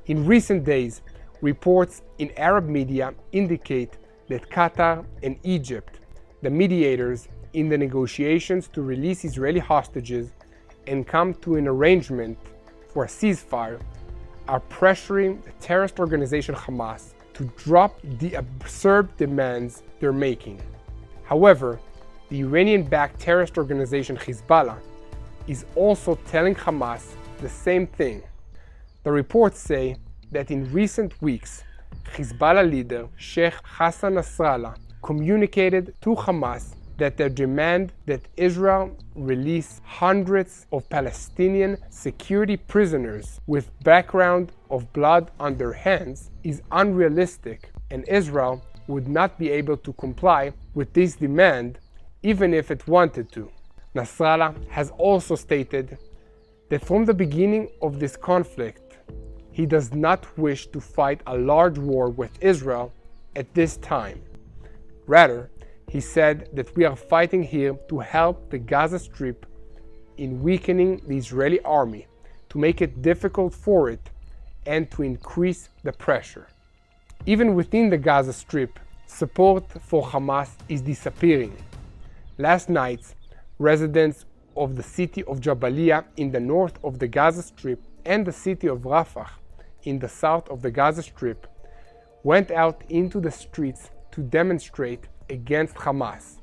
In recent days, reports in Arab media indicate that Qatar and Egypt, the mediators in the negotiations to release Israeli hostages and come to an arrangement for a ceasefire, are pressuring the terrorist organization Hamas to drop the absurd demands they're making. However, the Iranian-backed terrorist organization Hezbollah is also telling Hamas the same thing. The reports say that in recent weeks, Hezbollah leader Sheikh Hassan Nasrallah communicated to Hamas that their demand that Israel release hundreds of Palestinian security prisoners with background of blood on their hands is unrealistic, and Israel would not be able to comply with this demand even if it wanted to. Nasrallah has also stated that from the beginning of this conflict, he does not wish to fight a large war with Israel at this time. Rather, he said that we are fighting here to help the Gaza Strip in weakening the Israeli army, to make it difficult for it, and to increase the pressure. Even within the Gaza Strip, support for Hamas is disappearing. Last night, residents of the city of Jabalia in the north of the Gaza Strip and the city of Rafah in the south of the Gaza Strip went out into the streets to demonstrate against Hamas.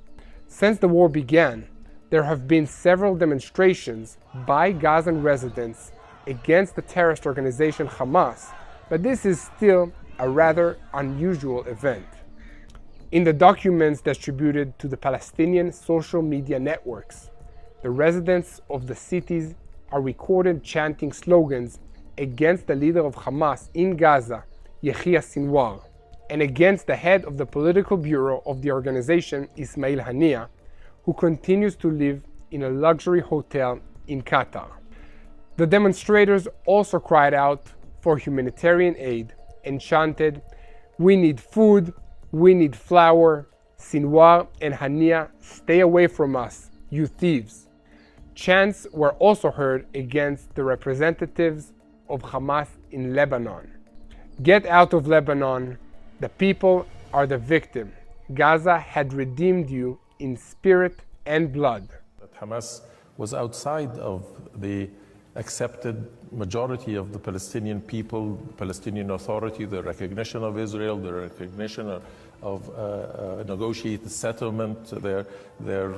Since the war began, there have been several demonstrations by Gazan residents against the terrorist organization Hamas, but this is still a rather unusual event. In the documents distributed to the Palestinian social media networks, the residents of the cities are recorded chanting slogans against the leader of Hamas in Gaza, Yahya Sinwar, and against the head of the political bureau of the organization, Ismail Haniyeh, who continues to live in a luxury hotel in Qatar. The demonstrators also cried out for humanitarian aid and chanted, "We need food, we need flour, Sinwar and Haniyeh, stay away from us, you thieves." Chants were also heard against the representatives of Hamas in Lebanon. "Get out of Lebanon, the people are the victim. Gaza had redeemed you in spirit and blood." That Hamas was outside of the accepted majority of the Palestinian people, Palestinian Authority, the recognition of Israel, the recognition of negotiated settlement, their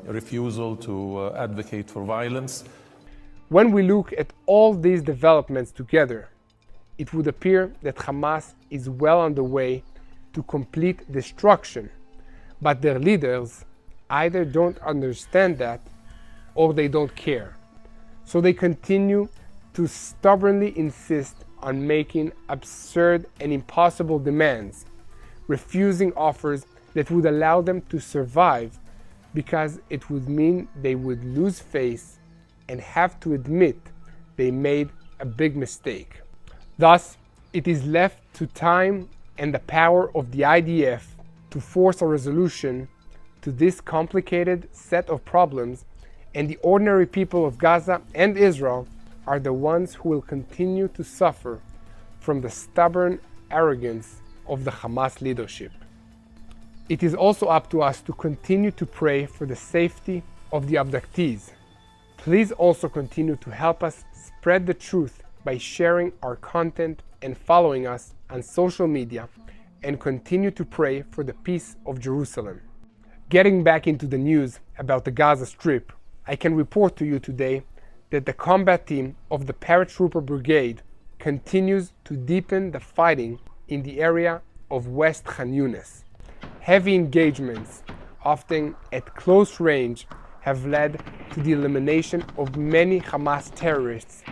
refusal to advocate for violence. When we look at all these developments together, it would appear that Hamas is well on the way to complete destruction, but their leaders either don't understand that or they don't care. So they continue to stubbornly insist on making absurd and impossible demands, refusing offers that would allow them to survive because it would mean they would lose face and have to admit they made a big mistake. Thus, it is left to time and the power of the IDF to force a resolution to this complicated set of problems, and the ordinary people of Gaza and Israel are the ones who will continue to suffer from the stubborn arrogance of the Hamas leadership. It is also up to us to continue to pray for the safety of the abductees. Please also continue to help us spread the truth by sharing our content and following us on social media, and continue to pray for the peace of Jerusalem. Getting back into the news about the Gaza Strip, I can report to you today that the combat team of the Paratrooper Brigade continues to deepen the fighting in the area of West Khan Yunis. Heavy engagements, often at close range, have led to the elimination of many Hamas terrorists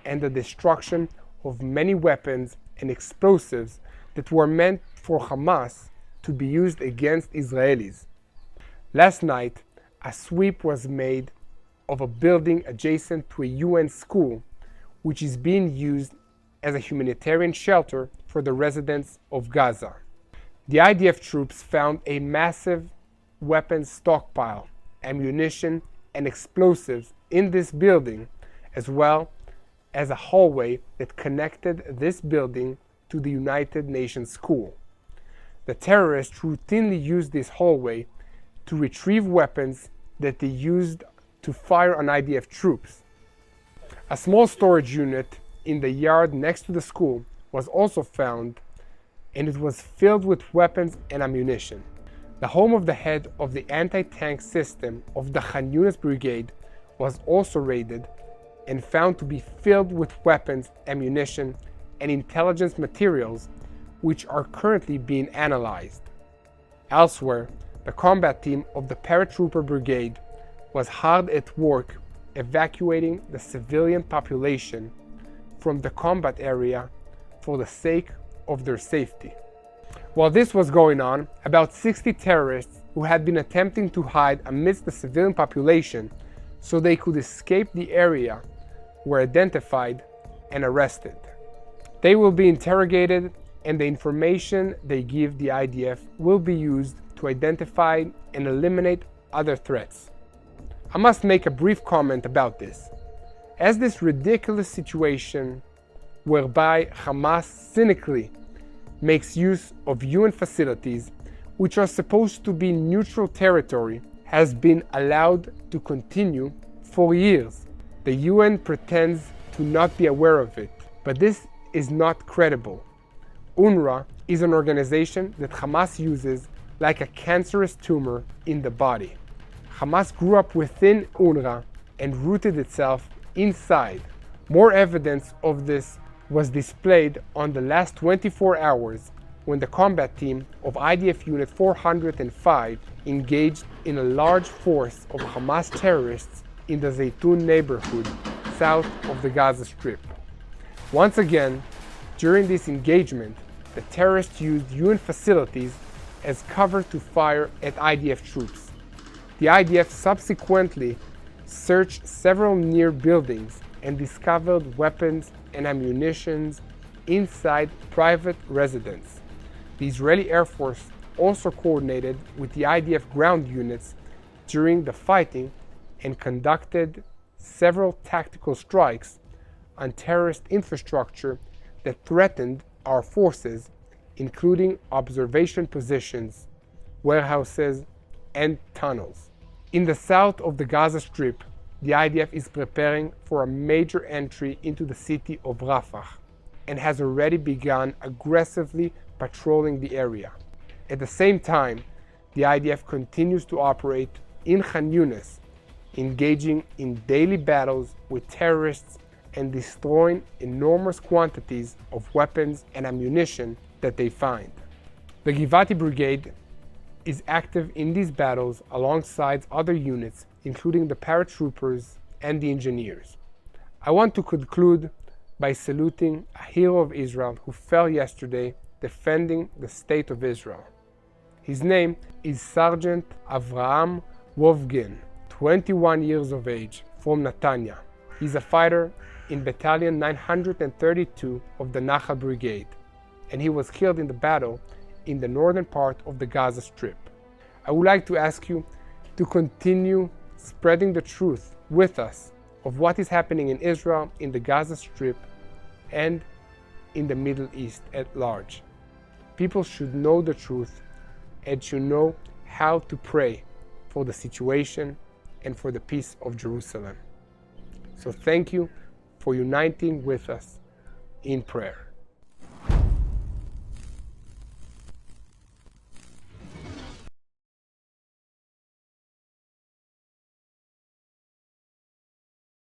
and the destruction of many weapons and explosives that were meant for Hamas to be used against Israelis. Last night, a sweep was made of a building adjacent to a UN school, which is being used as a humanitarian shelter for the residents of Gaza. The IDF troops found a massive weapons stockpile, ammunition, and explosives in this building, as well as a hallway that connected this building to the United Nations school. The terrorists routinely used this hallway to retrieve weapons that they used to fire on IDF troops. A small storage unit in the yard next to the school was also found, and it was filled with weapons and ammunition. The home of the head of the anti-tank system of the Khan Yunis brigade was also raided and found to be filled with weapons, ammunition, and intelligence materials, which are currently being analyzed. Elsewhere, the combat team of the paratrooper brigade was hard at work evacuating the civilian population from the combat area for the sake of their safety. While this was going on, about 60 terrorists who had been attempting to hide amidst the civilian population so they could escape the area were identified and arrested. They will be interrogated, and the information they give the IDF will be used to identify and eliminate other threats. I must make a brief comment about this, as this ridiculous situation whereby Hamas cynically makes use of UN facilities, which are supposed to be neutral territory, has been allowed to continue for years. The UN pretends to not be aware of it, but this is not credible. UNRWA is an organization that Hamas uses like a cancerous tumor in the body. Hamas grew up within UNRWA and rooted itself inside. More evidence of this was displayed on the last 24 hours when the combat team of IDF Unit 405 engaged in a large force of Hamas terrorists in the Zaytun neighborhood south of the Gaza Strip. Once again, during this engagement, the terrorists used UN facilities as cover to fire at IDF troops. The IDF subsequently searched several near buildings and discovered weapons and ammunition inside private residence. The Israeli Air Force also coordinated with the IDF ground units during the fighting and conducted several tactical strikes on terrorist infrastructure that threatened our forces, including observation positions, warehouses, and tunnels. In the south of the Gaza Strip, the IDF is preparing for a major entry into the city of Rafah and has already begun aggressively patrolling the area. At the same time, the IDF continues to operate in Khan Yunis, engaging in daily battles with terrorists and destroying enormous quantities of weapons and ammunition that they find. The Givati Brigade is active in these battles alongside other units, including the paratroopers and the engineers. I want to conclude by saluting a hero of Israel who fell yesterday defending the state of Israel. His name is Sergeant Avraham Wovgen, 21 years of age, from Netanya. He's a fighter in Battalion 932 of the Nachal Brigade, and he was killed in the battle in the northern part of the Gaza Strip. I would like to ask you to continue spreading the truth with us of what is happening in Israel, in the Gaza Strip, and in the Middle East at large. People should know the truth and should know how to pray for the situation and for the peace of Jerusalem. So thank you for uniting with us in prayer.